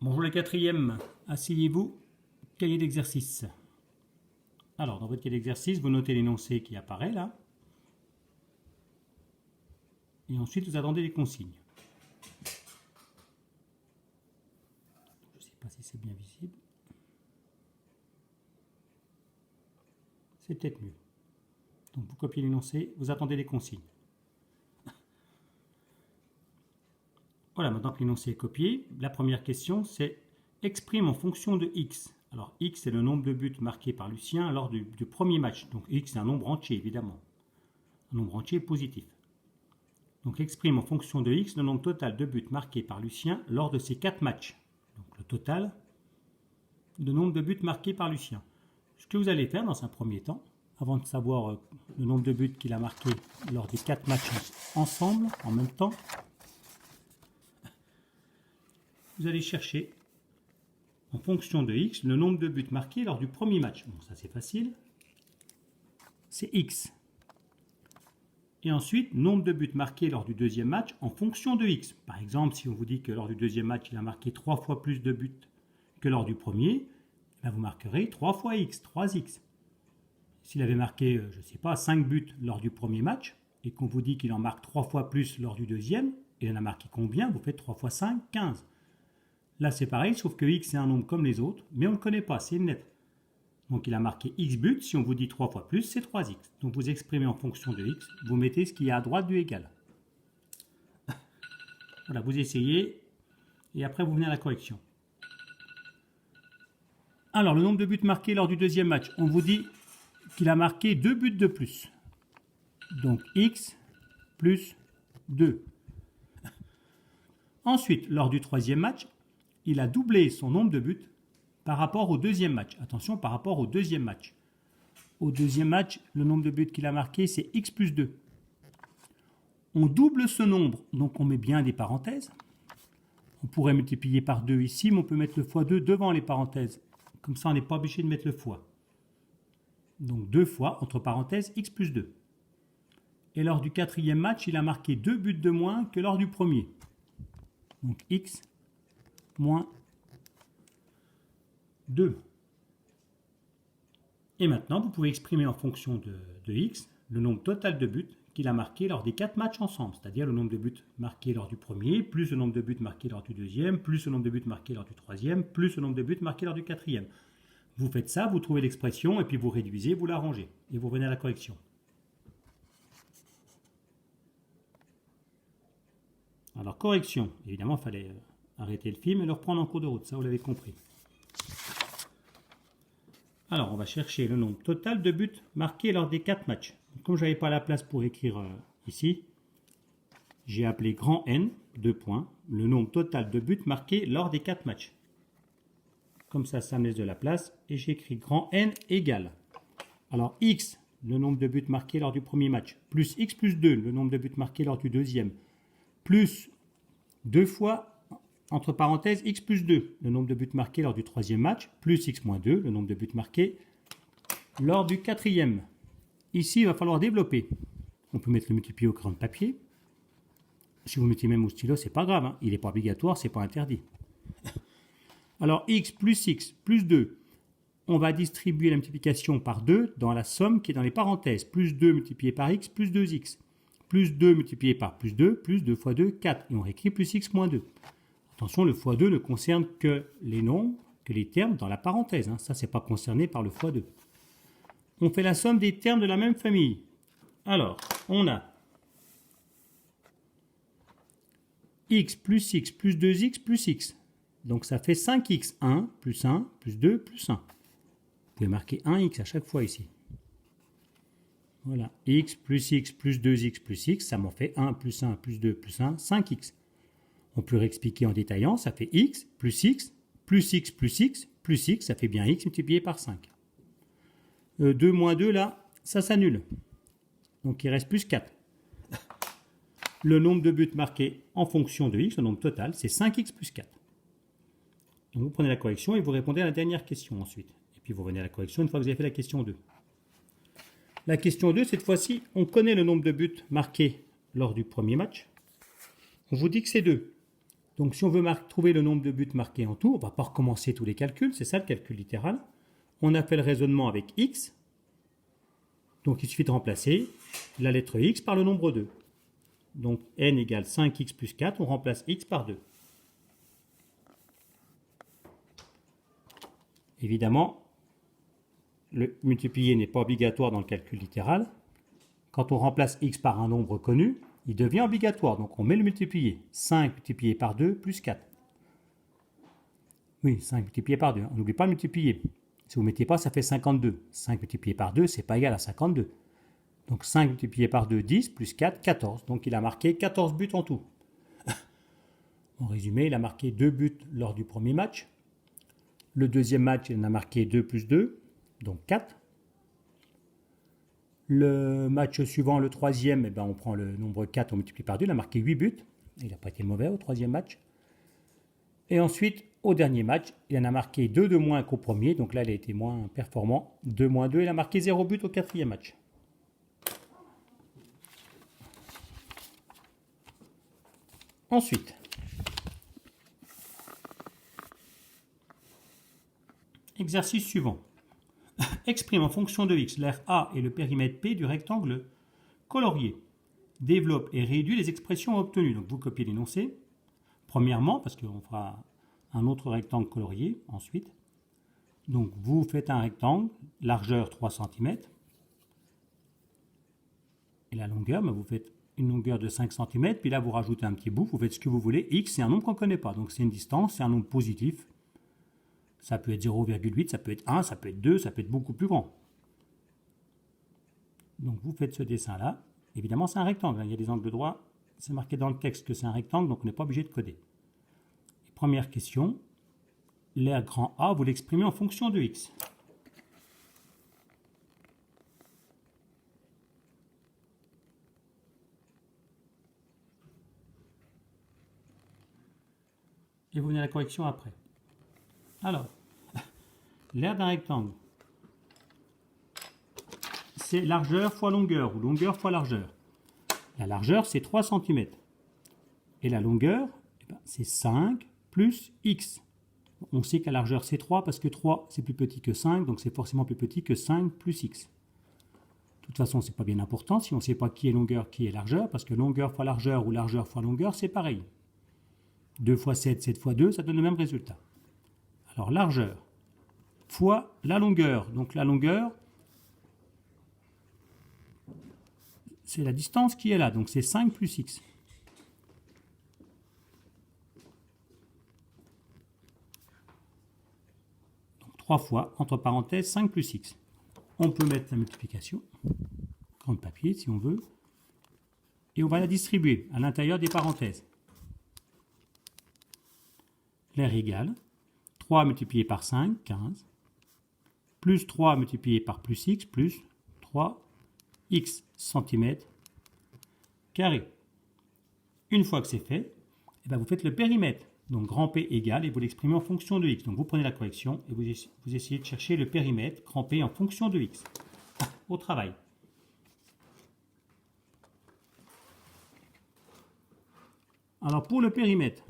Bonjour les quatrièmes, asseyez-vous, cahier d'exercice. Alors dans votre cahier d'exercice, vous notez l'énoncé qui apparaît là. Et ensuite vous attendez les consignes. Je ne sais pas si c'est bien visible. C'est peut-être mieux. Donc vous copiez l'énoncé, vous attendez les consignes. Voilà, maintenant que l'énoncé est copié, la première question c'est exprime en fonction de x. Alors x c'est le nombre de buts marqués par Lucien lors du premier match. Donc x c'est un nombre entier évidemment. Un nombre entier positif. Donc exprime en fonction de x le nombre total de buts marqués par Lucien lors de ces 4 matchs. Donc le total de nombre de buts marqués par Lucien. Ce que vous allez faire dans un premier temps, avant de savoir le nombre de buts qu'il a marqué lors des 4 matchs ensemble, en même temps, vous allez chercher en fonction de x le nombre de buts marqués lors du premier match. Bon, ça c'est facile. C'est x. Et ensuite, nombre de buts marqués lors du deuxième match en fonction de x. Par exemple, si on vous dit que lors du deuxième match, il a marqué 3 fois plus de buts que lors du premier, là vous marquerez 3 fois x, 3x. S'il avait marqué, je ne sais pas, 5 buts lors du premier match, et qu'on vous dit qu'il en marque 3 fois plus lors du deuxième, et il en a marqué combien? Vous faites 3 fois 5, 15. Là c'est pareil, sauf que x c'est un nombre comme les autres, mais on ne le connaît pas, c'est une lettre. Donc il a marqué x buts, si on vous dit 3 fois plus, c'est 3x. Donc vous exprimez en fonction de x, vous mettez ce qui est à droite du égal. Voilà, vous essayez, et après vous venez à la correction. Alors le nombre de buts marqués lors du deuxième match, on vous dit qu'il a marqué 2 buts de plus. Donc x plus 2. Ensuite, lors du troisième match, il a doublé son nombre de buts par rapport au deuxième match. Attention, par rapport au deuxième match. Au deuxième match, le nombre de buts qu'il a marqué, c'est x plus 2. On double ce nombre, donc on met bien des parenthèses. On pourrait multiplier par 2 ici, mais on peut mettre le fois 2 devant les parenthèses. Comme ça, on n'est pas obligé de mettre le fois. Donc 2 fois, entre parenthèses, x plus 2. Et lors du quatrième match, il a marqué 2 buts de moins que lors du premier. Donc x moins 2. Et maintenant, vous pouvez exprimer en fonction de x le nombre total de buts qu'il a marqué lors des 4 matchs ensemble, c'est-à-dire le nombre de buts marqués lors du premier, plus le nombre de buts marqués lors du deuxième, plus le nombre de buts marqués lors du troisième, plus le nombre de buts marqués lors du quatrième. Vous faites ça, vous trouvez l'expression, et puis vous réduisez, vous l'arrangez, et vous revenez à la correction. Alors, correction. Évidemment, il fallait arrêter le film et le reprendre en cours de route, ça vous l'avez compris. Alors, on va chercher le nombre total de buts marqués lors des 4 matchs. Comme je n'avais pas la place pour écrire ici, j'ai appelé grand N, 2 points, le nombre total de buts marqués lors des 4 matchs. Comme ça me laisse de la place, et j'écris grand N égale. Alors, x, le nombre de buts marqués lors du premier match, plus x plus 2, le nombre de buts marqués lors du deuxième, plus 2 fois, entre parenthèses, x plus 2, le nombre de buts marqués lors du troisième match, plus x moins 2, le nombre de buts marqués lors du quatrième. Ici, il va falloir développer. On peut mettre le multiplié au crayon de papier. Si vous mettez même au stylo, c'est pas grave, hein. Il n'est pas obligatoire, c'est pas interdit. Alors, x plus 2, on va distribuer la multiplication par 2 dans la somme qui est dans les parenthèses. Plus 2 multiplié par x, plus 2x. Plus 2 multiplié par plus 2 fois 2, 4. Et on réécrit plus x moins 2. Attention, le fois 2 ne concerne que les nombres, que les termes dans la parenthèse. Hein. Ça, c'est pas concerné par le fois 2. On fait la somme des termes de la même famille. Alors, on a x plus 2x plus x. Donc, ça fait 5x. 1 plus 1 plus 2 plus 1. Vous pouvez marquer 1x à chaque fois ici. Voilà, x plus 2x plus x, ça m'en fait 1 plus 1 plus 2 plus 1, 5x. On peut réexpliquer en détaillant, ça fait x plus x plus x plus x plus x, ça fait bien x multiplié par 5. 2 moins 2 là, ça s'annule. Donc il reste plus 4. Le nombre de buts marqués en fonction de x, le nombre total, c'est 5x plus 4. Donc vous prenez la correction et vous répondez à la dernière question ensuite. Et puis vous revenez à la correction une fois que vous avez fait la question 2. La question 2, cette fois-ci, on connaît le nombre de buts marqués lors du premier match. On vous dit que c'est 2. Donc si on veut trouver le nombre de buts marqués en tout, on ne va pas recommencer tous les calculs, c'est ça le calcul littéral. On a fait le raisonnement avec x, donc il suffit de remplacer la lettre x par le nombre 2. Donc n égale 5x plus 4, on remplace x par 2. Évidemment, le multiplier n'est pas obligatoire dans le calcul littéral. Quand on remplace x par un nombre connu, il devient obligatoire. Donc on met le multiplier. 5 multiplié par 2 plus 4. Oui, 5 multiplié par 2. On n'oublie pas le multiplier. Si vous ne mettez pas, ça fait 52. 5 multiplié par 2, ce n'est pas égal à 52. Donc 5 multiplié par 2, 10, plus 4, 14. Donc il a marqué 14 buts en tout. En résumé, il a marqué 2 buts lors du premier match. Le deuxième match, il en a marqué 2 plus 2, donc 4. Le match suivant, le troisième, on prend le nombre 4, on multiplie par 2, il a marqué 8 buts. Il n'a pas été mauvais au troisième match. Et ensuite, au dernier match, il en a marqué 2 de moins qu'au premier, donc là, il a été moins performant. 2 moins 2, il a marqué 0 but au quatrième match. Ensuite, exercice suivant. Exprime en fonction de x l'aire A et le périmètre P du rectangle colorié. Développe et réduit les expressions obtenues. Donc vous copiez l'énoncé. Premièrement, parce qu'on fera un autre rectangle colorié ensuite. Donc vous faites un rectangle, largeur 3 cm. Et la longueur, vous faites une longueur de 5 cm. Puis là, vous rajoutez un petit bout, vous faites ce que vous voulez. X, c'est un nombre qu'on ne connaît pas. Donc c'est une distance, c'est un nombre positif. Ça peut être 0,8, ça peut être 1, ça peut être 2, ça peut être beaucoup plus grand. Donc vous faites ce dessin-là. Évidemment, c'est un rectangle. Il y a des angles droits. C'est marqué dans le texte que c'est un rectangle, donc on n'est pas obligé de coder. Et première question. L'aire grand A, vous l'exprimez en fonction de x. Et vous venez à la correction après. Alors, l'aire d'un rectangle, c'est largeur fois longueur, ou longueur fois largeur. La largeur, c'est 3 cm. Et la longueur, c'est 5 plus x. On sait que la largeur, c'est 3 parce que 3, c'est plus petit que 5, donc c'est forcément plus petit que 5 plus x. De toute façon, ce n'est pas bien important si on ne sait pas qui est longueur, qui est largeur, parce que longueur fois largeur ou largeur fois longueur, c'est pareil. 2 fois 7, 7 fois 2, ça donne le même résultat. Alors, largeur fois la longueur. Donc, la longueur, c'est la distance qui est là. Donc, c'est 5 plus x. Donc, 3 fois, entre parenthèses, 5 plus x. On peut mettre la multiplication, crayon de papier si on veut, et on va la distribuer à l'intérieur des parenthèses. L'aire égale 3 multiplié par 5, 15, plus 3 multiplié par plus x, plus 3x centimètres carrés. Une fois que c'est fait, vous faites le périmètre. Donc grand P égale, et vous l'exprimez en fonction de x. Donc vous prenez la correction et vous essayez de chercher le périmètre, grand P en fonction de x. Au travail. Alors pour le périmètre,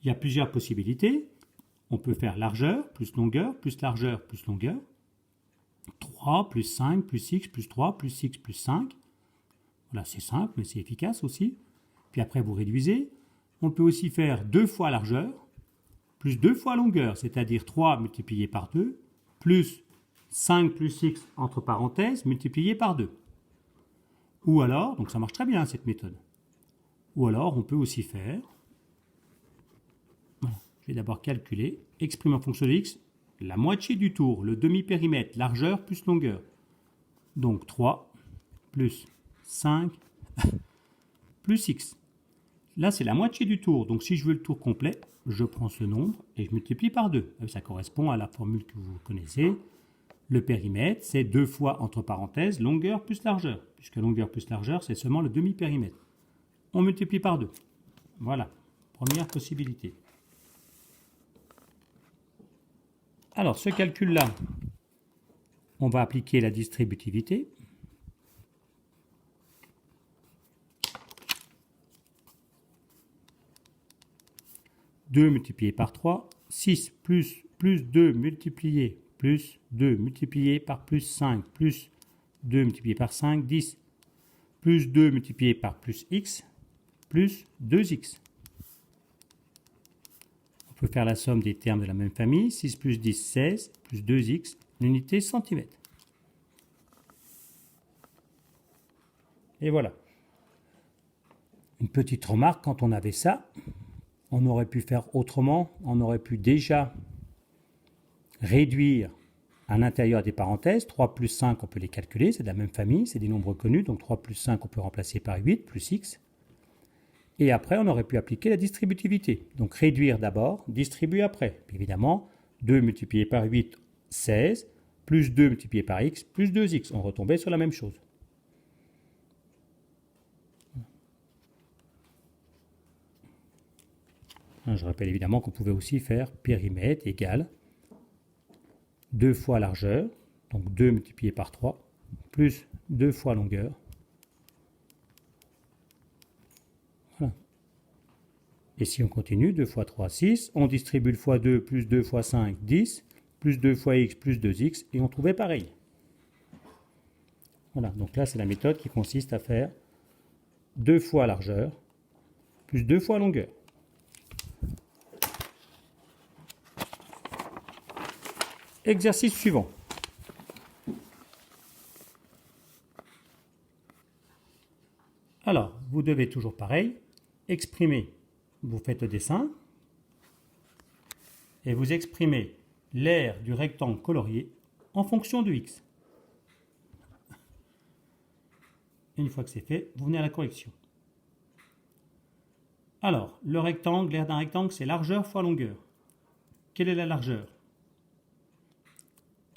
il y a plusieurs possibilités. On peut faire largeur plus longueur plus largeur plus longueur. 3 plus 5 plus x plus 3 plus x plus 5. Voilà, c'est simple, mais c'est efficace aussi. Puis après, vous réduisez. On peut aussi faire 2 fois largeur plus 2 fois longueur, c'est-à-dire 3 multiplié par 2, plus 5 plus x entre parenthèses multiplié par 2. Ou alors, donc ça marche très bien cette méthode. Ou alors, on peut aussi faire, voilà, je vais d'abord calculer, exprimer en fonction de x, la moitié du tour, le demi-périmètre, largeur plus longueur. Donc 3 plus 5 plus x. Là, c'est la moitié du tour. Donc si je veux le tour complet, je prends ce nombre et je multiplie par 2. Ça correspond à la formule que vous connaissez. Le périmètre, c'est 2 fois, entre parenthèses, longueur plus largeur. Puisque longueur plus largeur, c'est seulement le demi-périmètre. On multiplie par 2. Voilà, première possibilité. Alors, ce calcul-là, on va appliquer la distributivité. 2 multiplié par 3, 6 plus 2 multiplié plus 2 multiplié par plus 5 plus 2 multiplié par 5, 10 plus 2 multiplié par plus x plus 2x. On peut faire la somme des termes de la même famille. 6 plus 10, 16 plus 2x, l'unité centimètre. Et voilà. Une petite remarque, quand on avait ça, on aurait pu faire autrement. On aurait pu déjà réduire à l'intérieur des parenthèses. 3 plus 5, on peut les calculer, c'est de la même famille, c'est des nombres connus. Donc 3 plus 5, on peut remplacer par 8 plus x. Et après, on aurait pu appliquer la distributivité. Donc réduire d'abord, distribuer après. Puis évidemment, 2 multiplié par 8, 16, plus 2 multiplié par x, plus 2x. On retombait sur la même chose. Je rappelle évidemment qu'on pouvait aussi faire périmètre égale 2 fois largeur, donc 2 multiplié par 3, plus 2 fois longueur. Voilà. Et si on continue, 2 fois 3, 6, on distribue le fois 2, plus 2 fois 5, 10, plus 2 fois x, plus 2x, et on trouvait pareil. Voilà, donc là c'est la méthode qui consiste à faire 2 fois largeur, plus 2 fois longueur. Exercice suivant. Alors, vous devez toujours pareil, exprimer, vous faites le dessin, et vous exprimez l'aire du rectangle colorié en fonction de x. Une fois que c'est fait, vous venez à la correction. Alors, le rectangle, l'aire d'un rectangle, c'est largeur fois longueur. Quelle est la largeur?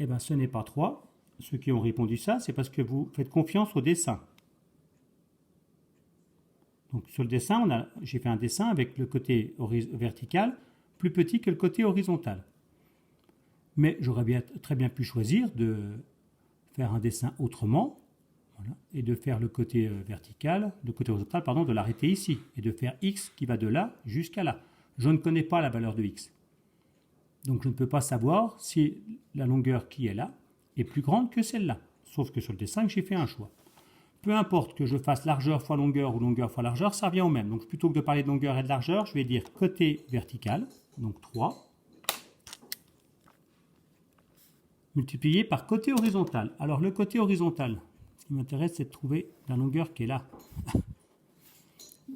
Eh bien, ce n'est pas 3. Ceux qui ont répondu ça, c'est parce que vous faites confiance au dessin. Donc, sur le dessin, j'ai fait un dessin avec le côté vertical plus petit que le côté horizontal. Mais j'aurais très bien pu choisir de faire un dessin autrement, voilà, et de faire le côté vertical, le côté horizontal, pardon, de l'arrêter ici, et de faire x qui va de là jusqu'à là. Je ne connais pas la valeur de x. Donc je ne peux pas savoir si la longueur qui est là est plus grande que celle-là. Sauf que sur le dessin, j'ai fait un choix. Peu importe que je fasse largeur fois longueur ou longueur fois largeur, ça revient au même. Donc plutôt que de parler de longueur et de largeur, je vais dire côté vertical, donc 3, multiplié par côté horizontal. Alors le côté horizontal, ce qui m'intéresse, c'est de trouver la longueur qui est là.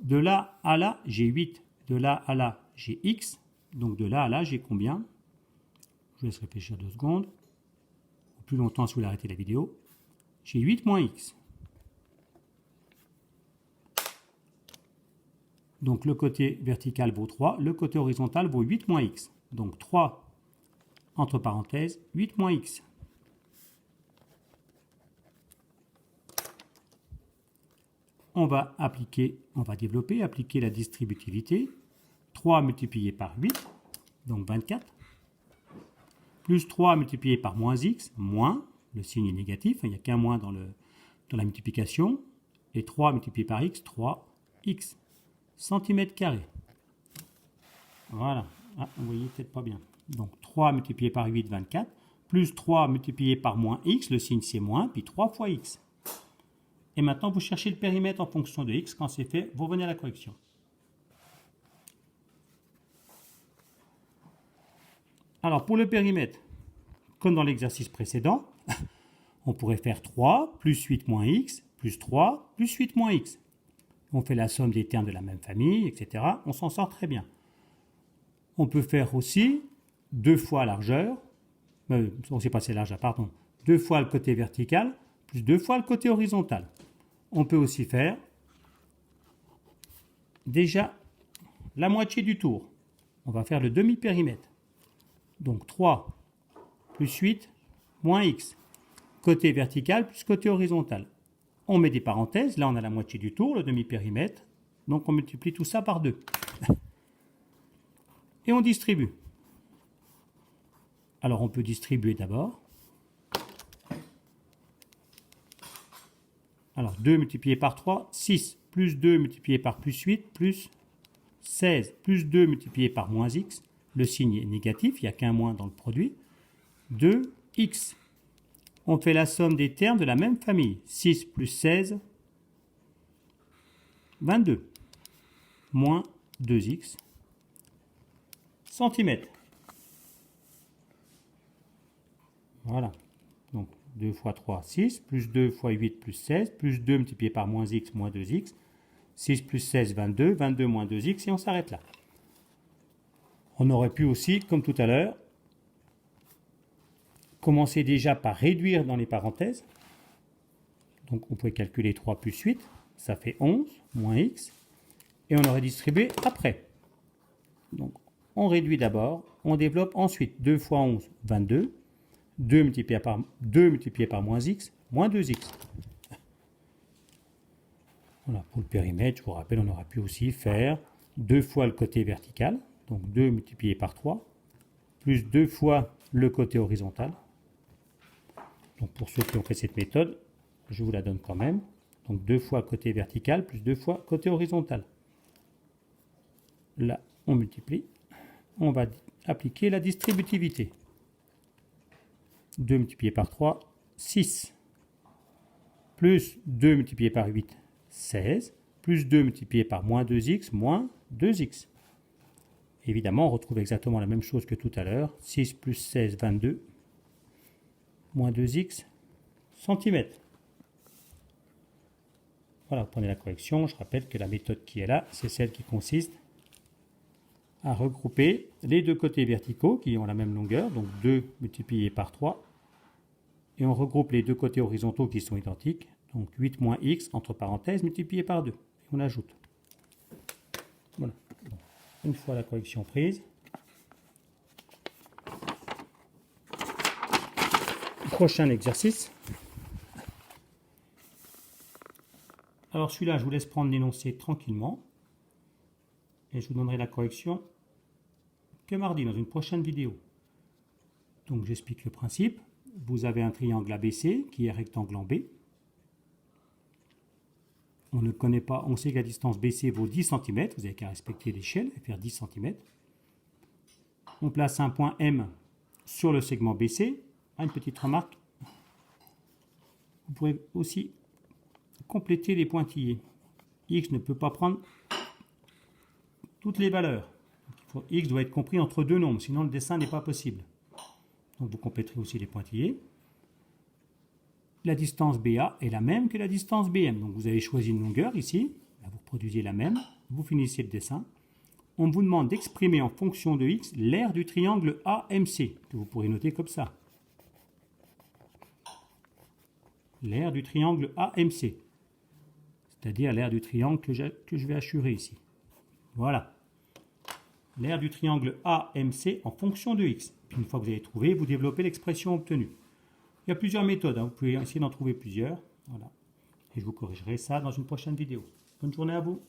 De là à là, j'ai 8. De là à là, j'ai x. Donc de là à là, j'ai combien? Je vous laisse réfléchir 2 secondes. Ou plus longtemps si vous voulez arrêter la vidéo. J'ai 8 moins x. Donc le côté vertical vaut 3, le côté horizontal vaut 8 moins x. Donc 3, entre parenthèses, 8 moins x. On va appliquer la distributivité. 3 multiplié par 8, donc 24. Plus 3 multiplié par moins x, moins, le signe est négatif, il n'y a qu'un moins dans la multiplication. Et 3 multiplié par x, 3x. Centimètres carrés. Voilà. Ah, vous voyez peut-être pas bien. Donc 3 multiplié par 8, 24. Plus 3 multiplié par moins x, le signe c'est moins, puis 3 fois x. Et maintenant, vous cherchez le périmètre en fonction de x. Quand c'est fait, vous revenez à la correction. Alors, pour le périmètre, comme dans l'exercice précédent, on pourrait faire 3 plus 8 moins x, plus 3 plus 8 moins x. On fait la somme des termes de la même famille, etc. On s'en sort très bien. On peut faire aussi 2 fois largeur, on s'est passé largeur, pardon, 2 fois le côté vertical, plus 2 fois le côté horizontal. On peut aussi faire déjà la moitié du tour. On va faire le demi-périmètre. Donc 3 plus 8 moins x. Côté vertical plus côté horizontal. On met des parenthèses. Là, on a la moitié du tour, le demi-périmètre. Donc, on multiplie tout ça par 2. Et on distribue. Alors, on peut distribuer d'abord. Alors, 2 multiplié par 3, 6. Plus 2 multiplié par plus 8, plus 16 plus 2 multiplié par moins x, le signe est négatif, il n'y a qu'un moins dans le produit, 2x. On fait la somme des termes de la même famille. 6 plus 16, 22, moins 2x, centimètres. Voilà. Donc 2 fois 3, 6, plus 2 fois 8 plus 16, plus 2 multiplié par moins x, moins 2x, 6 plus 16, 22, 22 moins 2x, et on s'arrête là. On aurait pu aussi, comme tout à l'heure, commencer déjà par réduire dans les parenthèses. Donc on pouvait calculer 3 plus 8, ça fait 11, moins x, et on aurait distribué après. Donc on réduit d'abord, on développe ensuite 2 fois 11, 22, 2 multiplié par moins x, moins 2x. Voilà, pour le périmètre, je vous rappelle, on aurait pu aussi faire 2 fois le côté vertical, donc 2 multiplié par 3, plus 2 fois le côté horizontal. Donc pour ceux qui ont fait cette méthode, je vous la donne quand même. Donc 2 fois côté vertical, plus 2 fois côté horizontal. Là, on multiplie. On va appliquer la distributivité. 2 multiplié par 3, 6. Plus 2 multiplié par 8, 16. Plus 2 multiplié par moins 2x, moins 2x. Évidemment, on retrouve exactement la même chose que tout à l'heure. 6 plus 16, 22. Moins 2x, centimètres. Voilà, vous prenez la correction. Je rappelle que la méthode qui est là, c'est celle qui consiste à regrouper les deux côtés verticaux qui ont la même longueur, donc 2 multiplié par 3. Et on regroupe les deux côtés horizontaux qui sont identiques, donc 8 moins x, entre parenthèses, multiplié par 2. Et on ajoute. Voilà. Une fois la correction prise, prochain exercice. Alors celui-là, je vous laisse prendre l'énoncé tranquillement. Et je vous donnerai la correction que mardi dans une prochaine vidéo. Donc j'explique le principe. Vous avez un triangle ABC qui est rectangle en B. On ne connaît pas, on sait que la distance BC vaut 10 cm. Vous n'avez qu'à respecter l'échelle et faire 10 cm. On place un point M sur le segment BC. Une petite remarque. Vous pourrez aussi compléter les pointillés. X ne peut pas prendre toutes les valeurs. X doit être compris entre deux nombres, sinon le dessin n'est pas possible. Donc vous compléterez aussi les pointillés. La distance BA est la même que la distance BM. Donc vous avez choisi une longueur ici. Là, vous reproduisez la même. Vous finissez le dessin. On vous demande d'exprimer en fonction de X l'aire du triangle AMC, que vous pourrez noter comme ça. L'aire du triangle AMC. C'est-à-dire l'aire du triangle que je vais assurer ici. Voilà. L'aire du triangle AMC en fonction de x. Puis une fois que vous avez trouvé, vous développez l'expression obtenue. Il y a plusieurs méthodes, vous pouvez essayer d'en trouver plusieurs. Voilà. Et je vous corrigerai ça dans une prochaine vidéo. Bonne journée à vous.